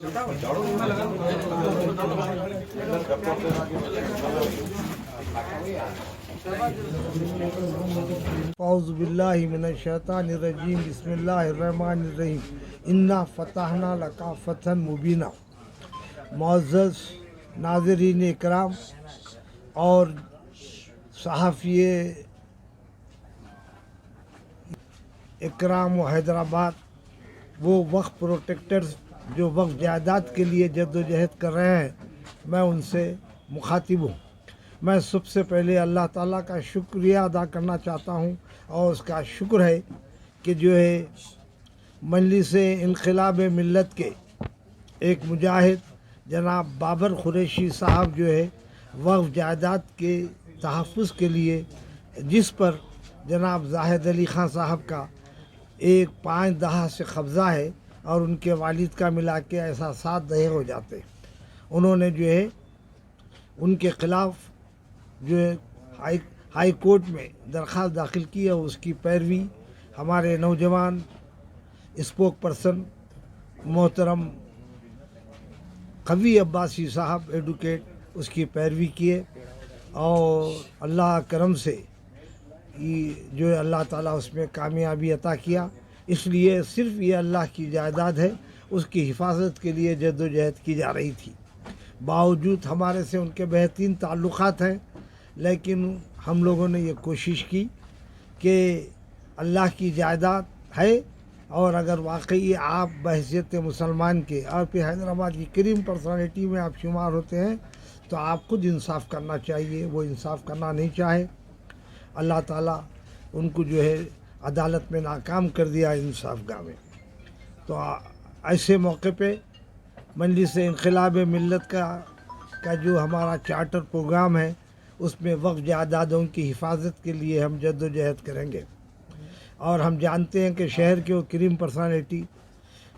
अऊज़ु बिल्लाहि मिनश्शैतानिर्रजीम बिस्मिल्लाहिर्रहमानिर्रहीम इन्ना फ़तहना लका फ़तहन मुबीना। मुअज़्ज़ज़ नाज़रीन इकराम और सहाफ़िए इकराम व हैदराबाद, वो वक्फ प्रोटेक्टर्स जो वक्फ जायदाद के लिए जद्दोजहद कर रहे हैं, मैं उनसे मुखातिब हूँ। मैं सबसे पहले अल्लाह ताला का शुक्रिया अदा करना चाहता हूँ और उसका शुक्र है कि जो है मजलिस इनक़िलाब मिल्लत के एक मुजाहिद जनाब बाबर कुरैशी साहब जो है वक्फ जायदाद के तहफ़्फ़ुज़ के लिए, जिस पर जनाब ज़ाहिद अली ख़ान साहब का एक 5 दहा से कब्ज़ा है और उनके वालिद का मिला के ऐसा 7 दहे हो जाते, उन्होंने जो है उनके ख़िलाफ़ जो है हाई कोर्ट में दरख्वास्त दाखिल की है। उसकी पैरवी हमारे नौजवान स्पोक पर्सन मोहतरम कवी अब्बासी साहब एडवोकेट उसकी पैरवी किए और अल्लाह करम से जो है अल्लाह ताला उसमें कामयाबी अता किया। इसलिए सिर्फ़ ये अल्लाह की जायदाद है, उसकी हिफाजत के लिए जद्दोजहद की जा रही थी। बावजूद हमारे से उनके बेहतरीन ताल्लुक़ात हैं, लेकिन हम लोगों ने ये कोशिश की कि अल्लाह की जायदाद है और अगर वाकई आप बहैसियत मुसलमान के और फिर हैदराबाद की करीम पर्सनालिटी में आप शुमार होते हैं तो आप खुद इंसाफ करना चाहिए। वो इंसाफ करना नहीं चाहे, अल्लाह ताला उनको जो है अदालत में नाकाम कर दिया इंसाफगाह में। तो ऐसे मौके पे मजलिस इनक़िलाब मिल्लत का जो हमारा चार्टर प्रोग्राम है, उसमें वक्फ जायदादों की हिफाजत के लिए हम जद्दोजहद करेंगे। और हम जानते हैं कि शहर के वो करीम पर्सनालिटी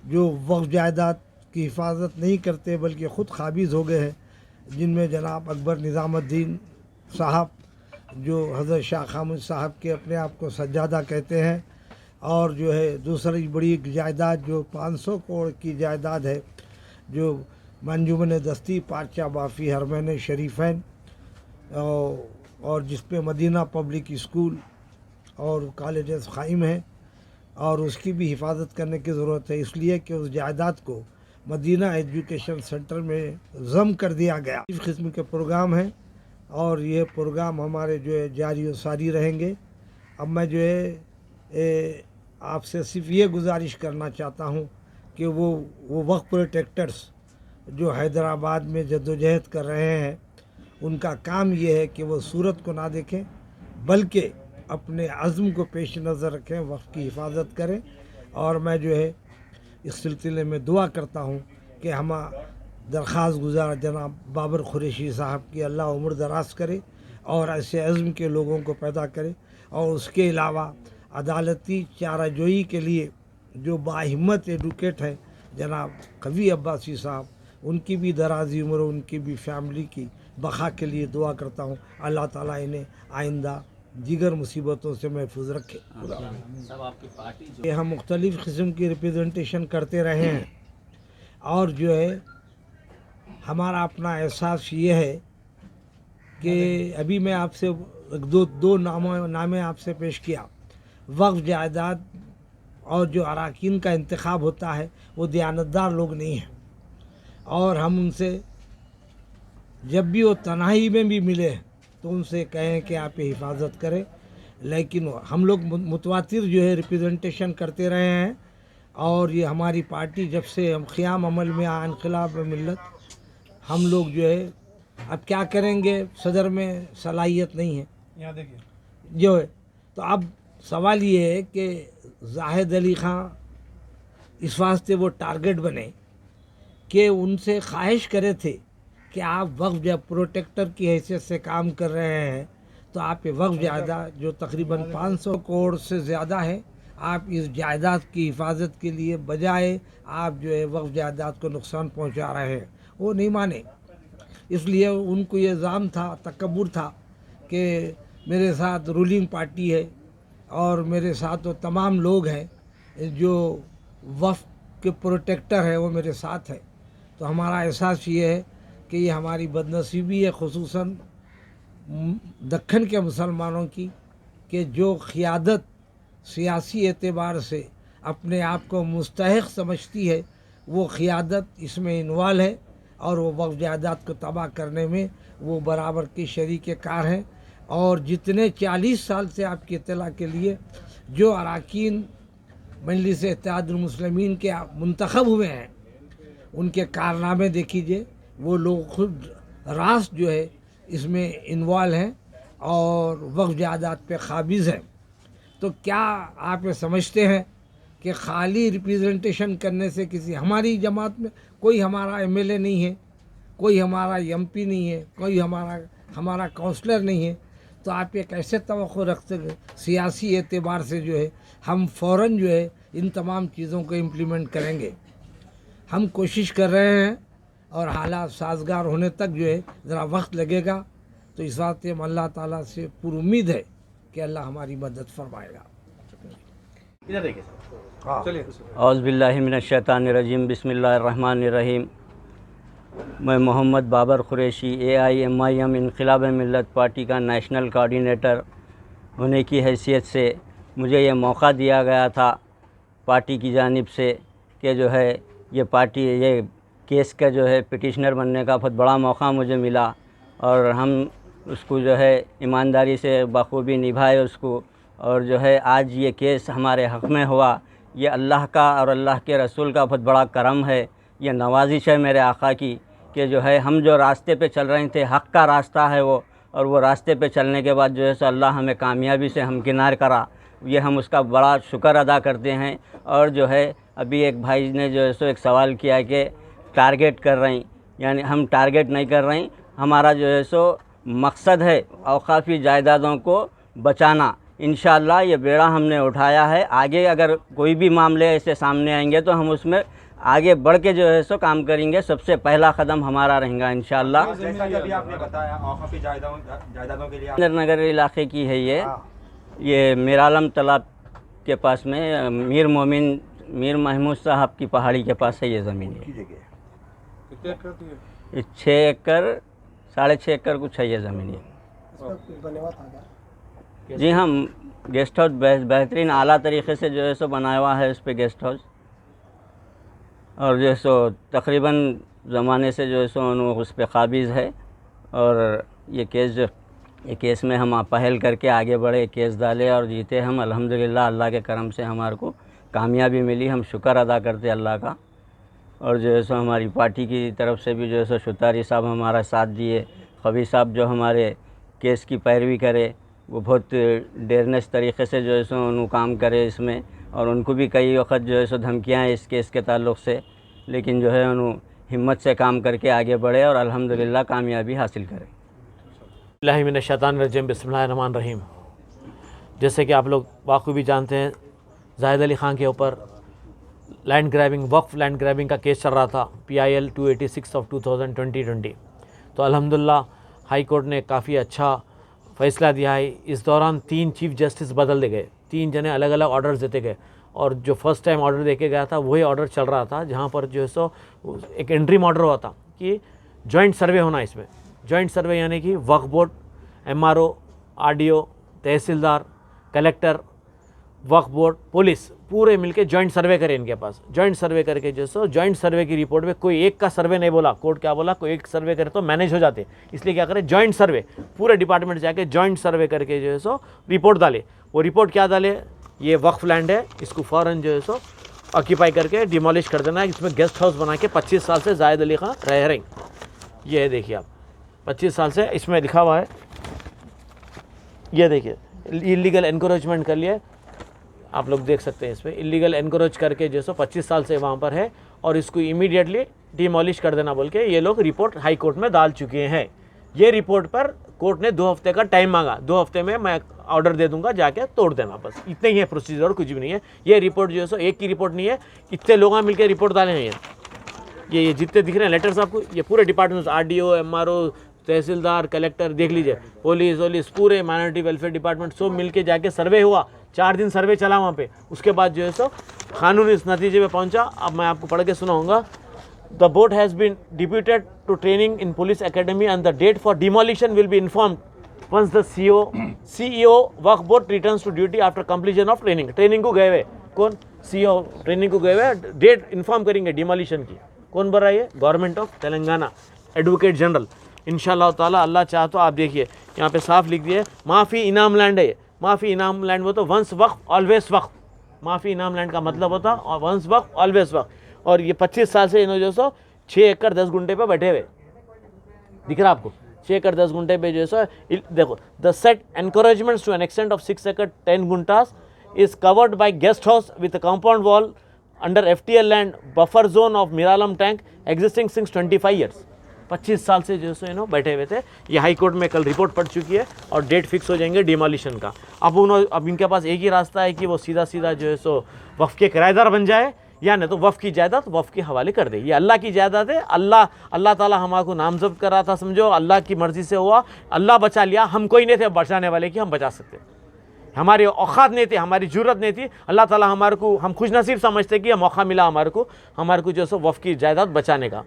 जो वक्फ जायदाद की हिफाजत नहीं करते बल्कि ख़ुद काबिज़ हो गए हैं, जिनमें जनाब अकबर निज़ामुद्दीन साहब जो हज़रत शाह खामोश साहब के अपने आप को सज्जादा कहते हैं, और जो है दूसरी बड़ी जायदाद जो 500 करोड़ की जायदाद है जो मंजूमन दस्ती पारचा बाफ़ी हरमैन शरीफैन और जिस पे मदीना पब्लिक स्कूल और कॉलेजेस क़ाइम हैं, और उसकी भी हिफाजत करने की ज़रूरत है। इसलिए कि उस जायदाद को मदीना एजुकेशन सेंटर में ज़म कर दिया गया। इस किस्म के प्रोग्राम हैं और ये प्रोग्राम हमारे जो है जारी व सारी रहेंगे। अब मैं जो है आपसे सिर्फ ये गुजारिश करना चाहता हूँ कि वो वक्फ प्रोटेक्टर्स जो हैदराबाद में जद्दोजहद कर रहे हैं, उनका काम ये है कि वो सूरत को ना देखें बल्कि अपने अज़्म को पेश नज़र रखें, वक्फ की हिफाजत करें। और मैं जो है इस सिलसिले में दुआ करता हूँ कि हम दरख्वास्त गुजार जनाब बाबर कुरैशी साहब की अल्लाह उम्र दराज करे और ऐसे अज़्म के लोगों को पैदा करे। और उसके अलावा अदालती चाराजोई के लिए जो बाहिम्मत एडवोकेट हैं जनाब कवी अब्बासी साहब, उनकी भी दराज़ी उम्र, उनकी भी फैमिली की बका के लिए दुआ करता हूँ। अल्लाह ताला इन्हें आइंदा दीगर मुसीबतों से महफूज रखे। ये हम मुख्तलिफ़ किस्म की रिप्रेजेंटेशन करते रहे हैं और जो है हमारा अपना एहसास ये है कि अभी मैं आपसे दो नामे आपसे पेश किया। वक्फ जायदाद और जो अराकीन का इंतखाब होता है वो दयानतदार लोग नहीं हैं, और हम उनसे जब भी वो तन्हाई में भी मिले तो उनसे कहें कि आप हिफाजत करें। लेकिन हम लोग मुतवातिर जो है रिप्रेजेंटेशन करते रहे हैं, और ये हमारी पार्टी जब से हम क़याम अमल में इनक़िलाब मिल्लत, हम लोग जो है अब क्या करेंगे, सदर में सलाहियत नहीं है यहाँ देखिए जो है। तो अब सवाल ये है कि ज़ाहिद अली ख़ान इस वास्ते वो टारगेट बने कि उनसे ख्वाहिश करे थे कि आप वक्फ जब प्रोटेक्टर की हैसियत से काम कर रहे हैं तो आप ये वक्फ जायदाद जो तकरीबन 500 करोड़ से ज़्यादा है, आप इस जायदाद की हिफाजत के लिए बजाय आप जो है वक्फ जायदाद को नुकसान पहुंचा रहे हैं। वो नहीं माने, इसलिए उनको ये इल्ज़ाम था, तकब्बुर था कि मेरे साथ रूलिंग पार्टी है और मेरे साथ वो तमाम लोग हैं जो वक्फ के प्रोटेक्टर है, वो मेरे साथ है। تو ہمارا احساس یہ ہے کہ یہ ہماری بدنصیبی ہے، خصوصاً دکن کے مسلمانوں کی، کہ جو قیادت سیاسی اعتبار سے اپنے آپ کو مستحق سمجھتی ہے، وہ قیادت اس میں انوالو ہے اور وہ وقف جائیداد کو تباہ کرنے میں وہ برابر کی شریک کار ہیں۔ اور جتنے 40 سال سے آپ کی اطلاع کے لیے جو اراکین مجلس اتحاد المسلمین کے منتخب ہوئے ہیں، ان کے کارنامے دیکھیجئے، وہ لوگ خود راست جو ہے اس میں انوالو ہیں اور وقف جائیداد پہ قابض ہیں۔ تو کیا آپ یہ سمجھتے ہیں کہ خالی ریپریزنٹیشن کرنے سے کسی، ہماری جماعت میں کوئی ہمارا ایم ایل اے نہیں ہے، کوئی ہمارا ایم پی نہیں ہے، کوئی ہمارا کونسلر نہیں ہے، تو آپ یہ کیسے توقع رکھتے ہیں سیاسی اعتبار سے جو ہے ہم فوراً جو ہے ان تمام چیزوں کو امپلیمنٹ کریں گے؟ ہم کوشش کر رہے ہیں اور حالات سازگار ہونے تک جو ہے ذرا وقت لگے گا، تو اس بات ہم اللہ تعالیٰ سے پر امید ہے کہ اللہ ہماری مدد فرمائے گا۔ اعوذ باللہ من الشیطان الرجیم، بسم اللہ الرحمن الرحیم۔ میں محمد بابر قریشی AIMIM انقلاب ملت پارٹی کا نیشنل کوآرڈینیٹر ہونے کی حیثیت سے مجھے یہ موقع دیا گیا تھا پارٹی کی جانب سے کہ جو ہے یہ پارٹی، یہ کیس کا جو ہے پٹیشنر بننے کا بہت بڑا موقع مجھے ملا، اور ہم اس کو جو ہے ایمانداری سے بخوبی نبھائے اس کو، اور جو ہے آج یہ کیس ہمارے حق میں ہوا، یہ اللہ کا اور اللہ کے رسول کا بہت بڑا کرم ہے، یہ نوازش ہے میرے آقا کی کہ جو ہے ہم جو راستے پہ چل رہے تھے، حق کا راستہ ہے وہ، اور وہ راستے پہ چلنے کے بعد جو ہے سو اللہ ہمیں کامیابی سے ہمکنار کرا، یہ ہم اس کا بڑا شکر ادا کرتے ہیں۔ اور جو ہے ابھی ایک بھائی نے جو ہے سو ایک سوال کیا کہ ٹارگیٹ کر رہے ہیں، یعنی ہم ٹارگیٹ نہیں کر رہے ہیں، ہمارا جو ہے سو مقصد ہے اوقافی جائیدادوں کو بچانا۔ انشاءاللہ یہ بیڑا ہم نے اٹھایا ہے، آگے اگر کوئی بھی معاملے ایسے سامنے آئیں گے تو ہم اس میں آگے بڑھ کے جو ہے سو کام کریں گے، سب سے پہلا قدم ہمارا رہے گا انشاءاللہ۔ جیسا کہ ابھی آپ نے بتایا اوقافی جائیدادوں کے لیے نگر علاقے کی ہے یہ میرالم تالاب کے پاس میں میر محمود صاحب کی پہاڑی کے پاس ہے یہ زمین ہے۔ 6 ایکڑ 6.5 ایکڑ کچھ ہے یہ زمین ہے۔ جی ہم گیسٹ ہاؤس بہترین اعلیٰ طریقے سے جو ہے سو بنایا ہوا ہے اس پہ گیسٹ ہاؤس، اور جو ہے سو تقریباً زمانے سے جو ہے سو اس پہ قابض ہے، اور یہ کیس میں ہم پہل کر کے آگے بڑھے، کیس ڈالے اور جیتے ہم الحمدللہ، اللہ کے کرم سے ہمارے کو کامیابی ملی، ہم شکر ادا کرتے اللہ کا۔ اور جو ہے سو ہماری پارٹی کی طرف سے بھی جو ہے سو شتاری صاحب ہمارا ساتھ دیے، خبیر صاحب جو ہمارے کیس کی پیروی کرے، وہ بہت ڈیرنس طریقے سے جو ہے سو انہوں کام کرے اس میں، اور ان کو بھی کئی وقت جو ہے سو دھمکیاں ہیں اس کیس کے تعلق سے، لیکن جو ہے انہوں ہمت سے کام کر کے آگے بڑھے اور الحمدللہ کامیابی حاصل کرے۔ اللہ من الشیطان الرجیم، بسم اللہ الرحمن الرحیم۔ جیسے کہ آپ لوگ بخوبی جانتے ہیں، زاہد علی خان کے اوپر لینڈ گریبنگ، وقف لینڈ گریبنگ کا کیس چل رہا تھا، PIL 286 آف 2020۔ تو الحمدللہ ہائی کورٹ نے کافی اچھا فیصلہ دیا ہے۔ اس دوران 3 چیف جسٹس بدل دے گئے، 3 جنے الگ الگ آرڈرز دیتے گئے، اور جو فرسٹ ٹائم آرڈر دے کے گیا تھا وہی آرڈر چل رہا تھا، جہاں پر جو ہے سو ایک انٹریم آرڈر ہوا تھا کہ جوائنٹ سروے ہونا، اس میں جوائنٹ سروے یعنی کہ وقف بورڈ، MRO، RDO، تحصیلدار، کلیکٹر، وقف بورڈ، پولیس پورے مل کے جوائنٹ سروے کرے ان کے پاس، جوائنٹ سروے کر کے جو سو جوائنٹ سروے کی رپورٹ میں کوئی ایک کا سروے نہیں بولا، کورٹ کیا بولا، کوئی ایک سروے کرے تو مینیج ہو جاتے، اس لیے کیا کرے جوائنٹ سروے، پورے ڈپارٹمنٹ جا کے جوائنٹ سروے کر کے جو ہے سو رپورٹ ڈالے۔ وہ رپورٹ کیا ڈالے، یہ وقف لینڈ ہے، اس کو فوراً جو ہے سو آکیپائی کر کے ڈیمالش کر دینا ہے، اس میں گیسٹ ہاؤس بنا کے 25 سال سے زاہد علی خان رہ رہے ہیں۔ یہ دیکھیے آپ 25 سال سے اس میں لکھا ہوا ہے، یہ دیکھیے اللیگل انکروچمنٹ کر لیے، آپ لوگ دیکھ سکتے ہیں، اس میں اللیگل انکروچ کر کے جو سو 25 سال سے وہاں پر ہے، اور اس کو امیڈیٹلی ڈیمالش کر دینا بول کے یہ لوگ رپورٹ ہائی کورٹ میں ڈال چکے ہیں۔ یہ رپورٹ پر کورٹ نے 2 ہفتے کا ٹائم مانگا، 2 ہفتے میں آرڈر دے دوں گا، جا کے توڑ دینا، بس اتنے ہی ہے پروسیجر، اور کچھ بھی نہیں ہے۔ یہ رپورٹ جو ہے سو ایک کی رپورٹ نہیں ہے، اتنے لوگ مل کے رپورٹ ڈالے ہیں۔ یہ جتنے دکھ رہے ہیں لیٹرز آپ کو، یہ پورے ڈپارٹمنٹ RDO، MRO، تحصیلدار، کلیکٹر، دیکھ لیجیے، پولیس، پورے مائنورٹی ویلفیئر ڈپارٹمنٹ سب مل کے جا کے سروے ہوا، 4 دن سروے چلا وہاں پہ، اس کے بعد جو ہے سو قانون اس نتیجے پہ پہنچا۔ اب میں آپ کو پڑھ کے سناؤں گا۔ The boat has been deputed to training in police academy and the date for demolition will be informed once the CEO work boat returns to duty after completion of training. Training को गए हुए कौन? CEO training को गए हुए, date inform करेंगे demolition की. कौन भर रहा है? Government of Telangana, advocate general. इंशाल्लाह ताला अल्लाह चाह तो आप देखिए यहाँ पे साफ लिख दिए माफ़ी इनाम लैंड है. माफ़ी इनाम लैंड वो तो वंस वक्त ऑलवेज वक्त. माफ़ी इनाम लैंड का मतलब होता और वंस वक्त ऑलवेज वक्त. और ये 25 साल से इन्होंने जो सो 6 एकड़ 10 गुंटे पे बैठे हुए. दिख रहा आपको? 6 एकड़ 10 गुंटे पे जो सो देखो. The set encroachments to an extent of 6 एकड़ 10 गुंटास is covered by guest house with a compound wall under FTL land buffer zone of Miralam tank existing since 25 years. 25 साल से जो सो बैठे हुए थे. ये हाई कोर्ट में कल रिपोर्ट पड़ चुकी है और डेट फिक्स हो जाएंगे डिमोलिशन का. अब इनके पास एक ही रास्ता है कि वो सीधा जो है सो वक्फ के किराएदार बन जाए या नहीं तो वक्फ की जायदाद वक्फ के हवाले कर दे. ये अल्लाह की जायदाद है. अल्लाह ताला हमारे नामजद कर रहा था, समझो अल्लाह की मर्ज़ी से हुआ. अल्लाह बचा लिया. हम कोई नहीं थे बचाने वाले कि हम बचा सकते. हमारी औकात नहीं थी, हमारी ज़रूरत नहीं थी. अल्लाह ताला हमारे को हम खुश नसीब समझते कि यह मौका मिला हमारे को जो सो वफ़ की जायदाद बचाने का.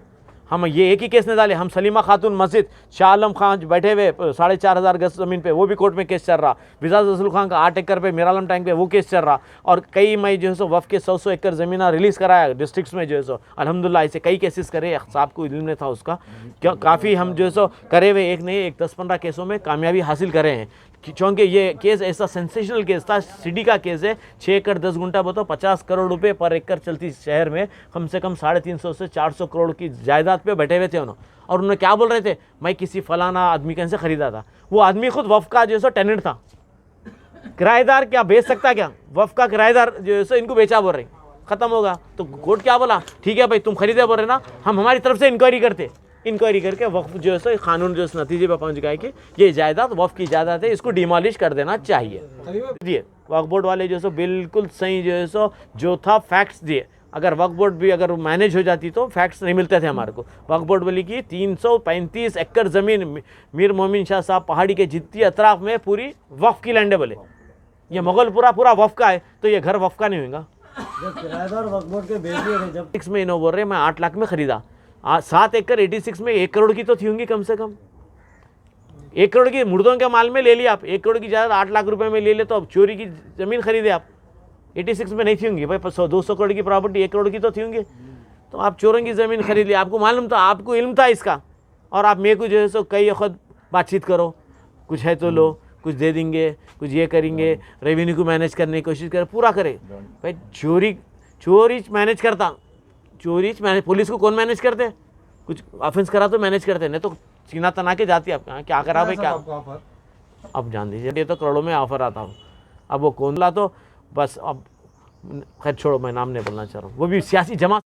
हम ये एक ही केस नहीं डाले. हम सलीमा खातून मस्जिद शाह आलम खान बैठे हुए 4,500 गज ज़मीन पे, वो भी कोर्ट में केस चल रहा. विजाज रसूल खान का 8 एकड़ पे मिरालम टैंक पे वो केस चल रहा. और कई मई जो है सो वफ़ के 100 एकड़ ज़मीन रिलीज़ कराया डिस्ट्रिक्ट्स में जो है सो. अल्हम्दुलिल्लाह ऐसे कई केसेस करे. साहब को इल्म नहीं था उसका. काफ़ी हम जो है सो करे हुए एक नहीं एक 10-15 केसों में कामयाबी हासिल करे हैं. क्योंकि ये केस ऐसा सेंसेशनल केस था. सिटी का केस है. 6 एकड़ 10 गुंटा बताओ 50 करोड़ रुपए पर एकड़ चलती शहर में कम से कम 350 से 400 करोड़ की जायदाद पे बैठे हुए थे उन्होंने. और उन्होंने क्या बोल रहे थे? मैं किसी फलाना आदमी कहीं से ख़रीदा था. वो आदमी खुद वफ़ का जो है सो टेनेंट था. किराएदार क्या बेच सकता? क्या वफ़ का किराएदार जो है सो इनको बेचा बोल रहे. ख़त्म होगा तो कोर्ट क्या बोला? ठीक है भाई तुम खरीदे बोल रहे ना, हम हमारी तरफ से इंक्वायरी करके वक्फ जो है सो कानून जो इस नतीजे पर पहुंच गया कि ये जायदाद वक्फ की जायदाद है, इसको डिमोलिश कर देना चाहिए. दिए वक्फ बोर्ड वाले जो सो बिल्कुल सही जो है सो जो था फैक्ट्स दिए. अगर वक्फ बोर्ड भी अगर मैनेज हो जाती तो फैक्ट्स नहीं मिलते थे हमारे को. वक्फ बोर्ड वाली की 335 एकड़ ज़मीन मीर मोमिन शाह साहब पहाड़ी के जितनी अतराफ में पूरी वक्फ की लैंड है. बोले ये मुगलपुरा पूरा वक्फ का है तो ये घर वक्फ का नहीं होगा. जब किराएदार वक्फ बोर्ड के बेच दिए थे, जब 6 में इन्हों बोल रहे मैं 8 लाख में ख़रीदा. 7 एकड़ 86 में 1 करोड़ की तो थी होंगी कम से कम. 1 करोड़ की मुर्दों के माल में ले लिया आप. 1 करोड़ की जायदाद 8 लाख रुपए में ले ले तो अब चोरी की ज़मीन खरीदे आप. 86 में नहीं थी होंगी भाई. 100-200 करोड़ की प्रॉपर्टी 1 करोड़ की तो थी होंगी. तो आप चोरों की ज़मीन खरीद ली. आपको मालूम था, आपको इल्म था इसका. और आप मेरे को जो है सो कई वक्त बातचीत करो, कुछ है तो लो, कुछ दे देंगे, कुछ ये करेंगे, रेवेन्यू को मैनेज करने की कोशिश करे, पूरा करे. भाई चोरी मैनेज करता. पुलिस को कौन मैनेज करते? कुछ ऑफेंस करा तो मैनेज करते, नहीं तो सीना तना के जाती है. आप क्या करा भाई क्या? अब जान दीजिए ये तो करोड़ों में ऑफर आता हूँ. अब वो कौन ला तो बस अब खैर छोड़ो, मैं नाम नहीं बोलना चाह रहा हूँ. वो भी सियासी जमा